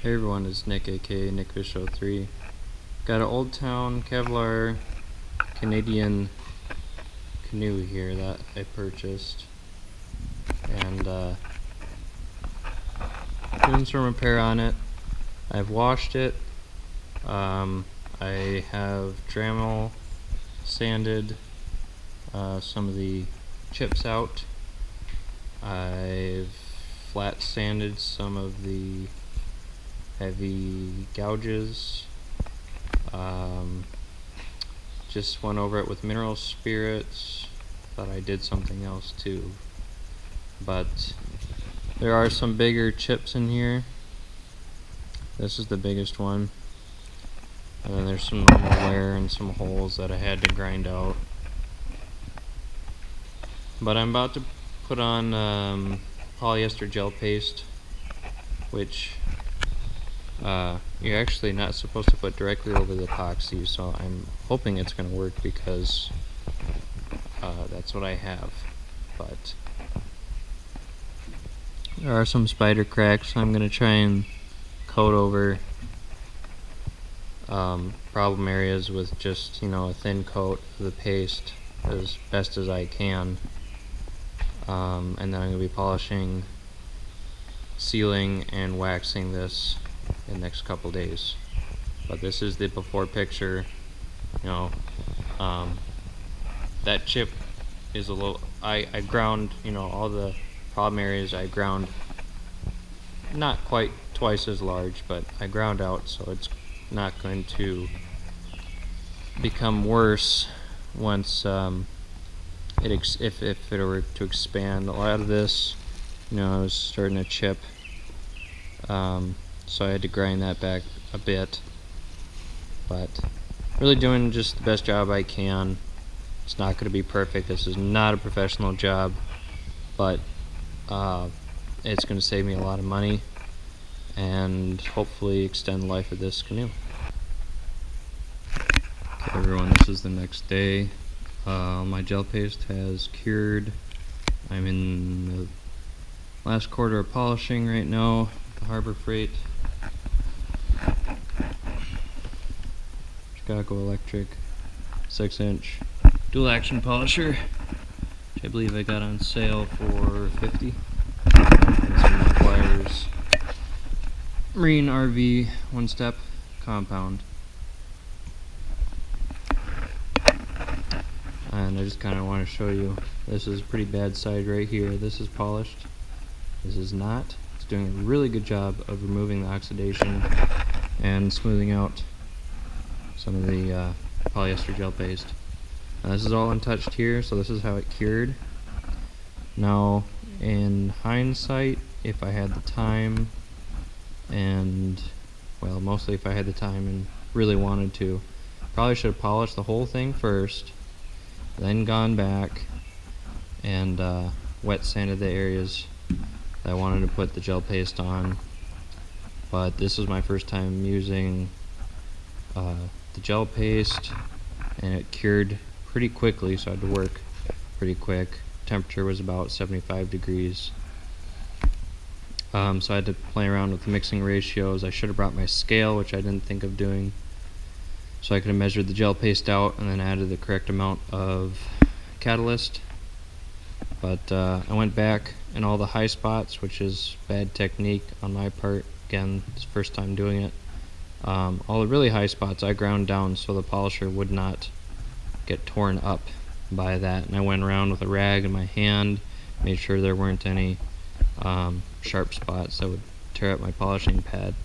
Hey everyone, it's Nick, aka Nick Bishop 3. Got an Old Town Kevlar Canadian canoe here that I purchased, and doing some repair on it. I've washed it. I have Dremel sanded some of the chips out. I've flat sanded some of the heavy gouges. Just went over it with mineral spirits. Thought I did something else too, but there are some bigger chips in here. This is the biggest one, and then there's some normal wear and some holes that I had to grind out. But I'm about to put on polyester gel paste, which you're actually not supposed to put directly over the epoxy, so I'm hoping it's going to work because that's what I have. But there are some spider cracks, so I'm going to try and coat over problem areas with just, a thin coat of the paste as best as I can. And then I'm going to be polishing, sealing, and waxing this in the next couple days. But this is the before picture. That chip is a little, I ground, all the problem areas I ground, not quite twice as large, but I ground out, so it's not going to become worse once if it were to expand. A lot of this, was starting to chip, so I had to grind that back a bit, but really doing just the best job I can. It's not going to be perfect. This is not a professional job, but it's going to save me a lot of money and hopefully extend the life of this canoe. Okay, everyone, this is the next day. My gel paste has cured. I'm in the last quarter of polishing right now. The Harbor Freight Chicago Electric 6-inch dual action polisher, which I believe I got on sale for $50. And some pliers. Marine RV one-step compound. And I just kind of want to show you, this is a pretty bad side right here. This is polished. This is not. It's doing a really good job of removing the oxidation and smoothing out some of the polyester gel paste. This is all untouched here, so this is how it cured. Now, in hindsight, if I had the time, and well, mostly if I had the time and really wanted to, probably should have polished the whole thing first, then gone back and wet sanded the areas that I wanted to put the gel paste on. But this is my first time using the gel paste, and it cured pretty quickly, so I had to work pretty quick. Temperature was about 75 degrees. So I had to play around with the mixing ratios. I should have brought my scale, which I didn't think of doing, so I could have measured the gel paste out and then added the correct amount of catalyst. But I went back in all the high spots, which is bad technique on my part. Again, it's the first time doing it. All the really high spots I ground down so the polisher would not get torn up by that. And I went around with a rag in my hand, made sure there weren't any sharp spots that would tear up my polishing pad.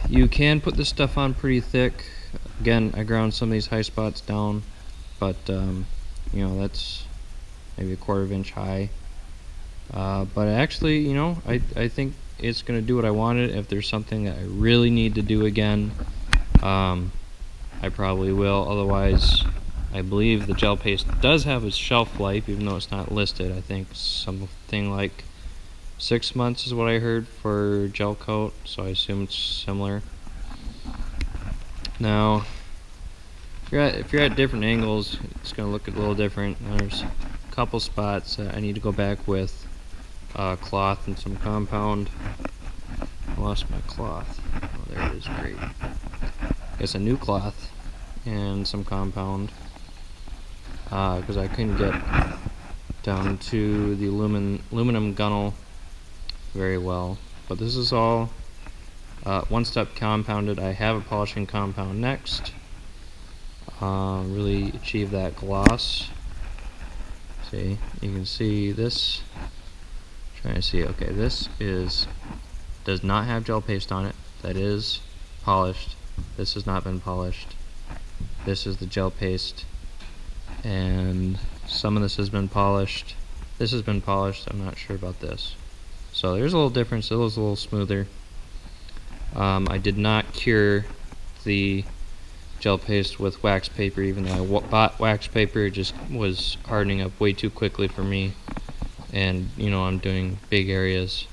You can put this stuff on pretty thick. Again, I ground some of these high spots down, but that's maybe a 1/4 inch high. But actually, I think it's going to do what I wanted. If there's something that I really need to do again, I probably will. Otherwise, I believe the gel paste does have a shelf life, even though it's not listed. I think something like 6 months is what I heard for gel coat, so I assume it's similar. Now, if you're at different angles, it's going to look a little different. There's a couple spots I need to go back with cloth and some compound I lost my cloth. Oh, there it is. Great. I guess a new cloth and some compound, because I couldn't get down to the aluminum gunnel very well. But this is all one-step compounded. I have a polishing compound next. Really achieve that gloss. See, you can see this. Trying to see. Okay, this does not have gel paste on it. That is polished. This has not been polished. This is the gel paste, and some of this has been polished. This has been polished. I'm not sure about this. So there's a little difference. It was a little smoother. I did not cure the gel paste with wax paper, even though I bought wax paper. It just was hardening up way too quickly for me, and I'm doing big areas.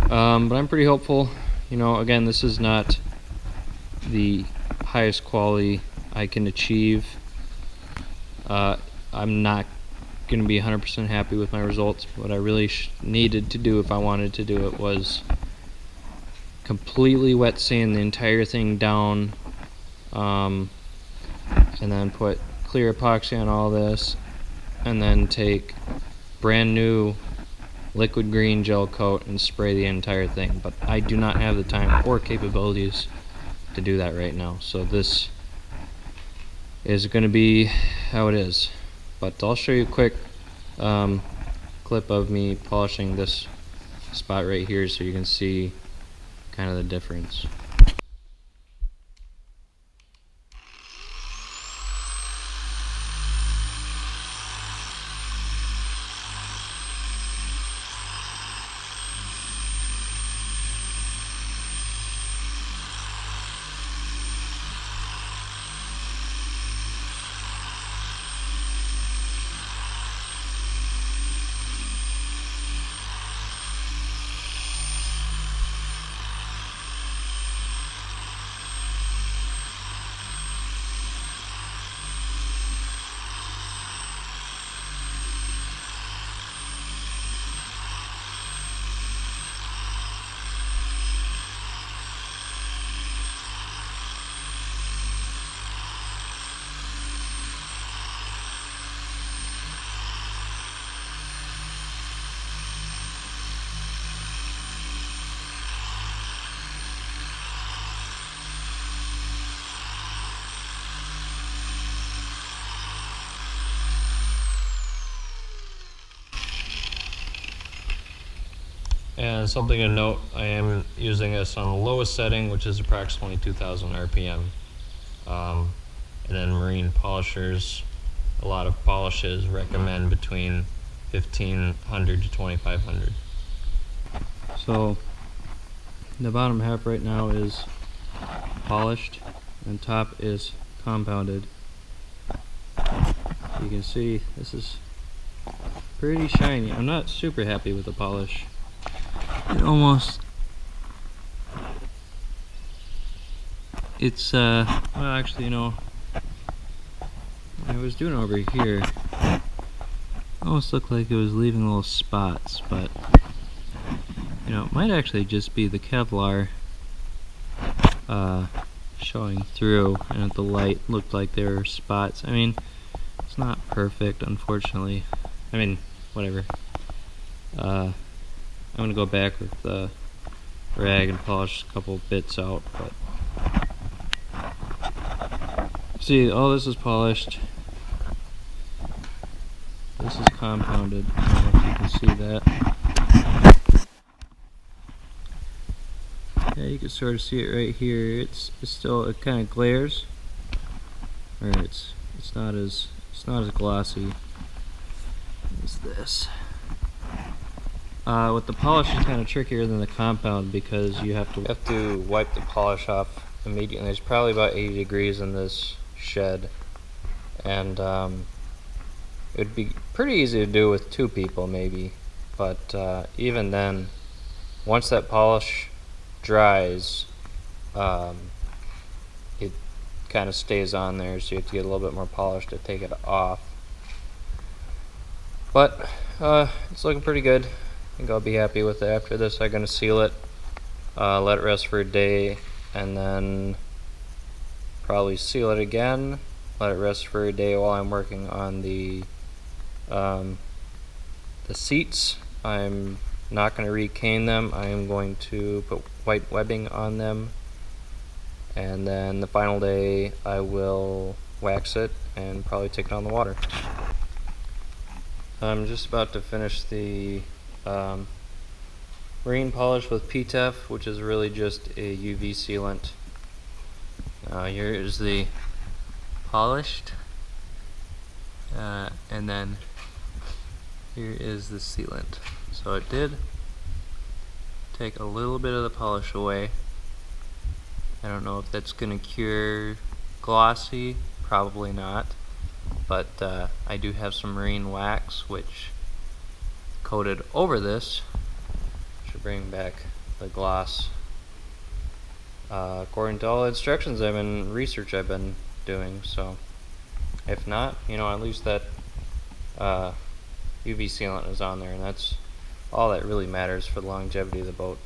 But I'm pretty hopeful. Again, this is not the highest quality I can achieve. I'm not going to be 100% happy with my results. What I really needed to do, if I wanted to do it, was completely wet sand the entire thing down, and then put clear epoxy on all this, and then take brand new liquid green gel coat and spray the entire thing. But I do not have the time or capabilities to do that right now, so this is going to be how it is. But I'll show you a quick clip of me polishing this spot right here so you can see kind of the difference. And something to note, I am using this on the lowest setting, which is approximately 2,000 RPM. And then marine polishers, a lot of polishes recommend between 1,500 to 2,500. So the bottom half right now is polished and top is compounded. You can see this is pretty shiny. I'm not super happy with the polish. It almost, it's well, actually, I was doing it over here. It almost looked like it was leaving little spots, but it might actually just be the Kevlar showing through, and at the light looked like there were spots. I mean, it's not perfect, unfortunately. I mean, whatever. I'm going to go back with the rag and polish a couple bits out, but see, all this is polished. This is compounded. I don't know if you can see that. Yeah, you can sort of see it right here. It's still, it kind of glares, or it's not as glossy as this. With the polish, it's kind of trickier than the compound because you have to wipe the polish off immediately. There's probably about 80 degrees in this shed, and it would be pretty easy to do with 2 people maybe, but even then, once that polish dries, it kind of stays on there, so you have to get a little bit more polish to take it off. But it's looking pretty good. I think I'll be happy with it. After this, I'm going to seal it, let it rest for a day, and then probably seal it again, let it rest for a day while I'm working on the seats. I'm not going to recane them. I am going to put white webbing on them, and then the final day I will wax it and probably take it on the water. I'm just about to finish the marine polish with PTEF, which is really just a UV sealant. Here is the polished, and then here is the sealant. So it did take a little bit of the polish away. I don't know if that's going to cure glossy, probably not, but I do have some marine wax which coated over this should bring back the gloss. According to all the instructions research I've been doing, so if not, at least that UV sealant is on there, and that's all that really matters for the longevity of the boat.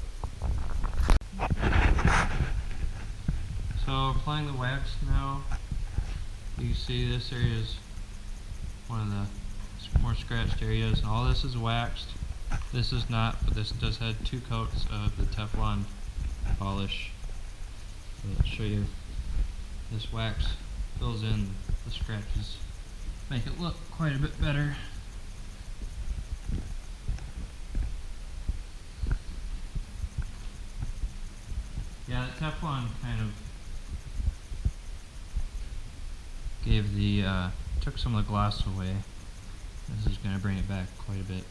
So applying the wax now, you see this area is one of the more scratched areas. All this is waxed. This is not, but this does have 2 coats of the Teflon polish. I'll show you. This wax fills in the scratches, make it look quite a bit better. Yeah, the Teflon kind of gave took some of the gloss away. This is going to bring it back quite a bit.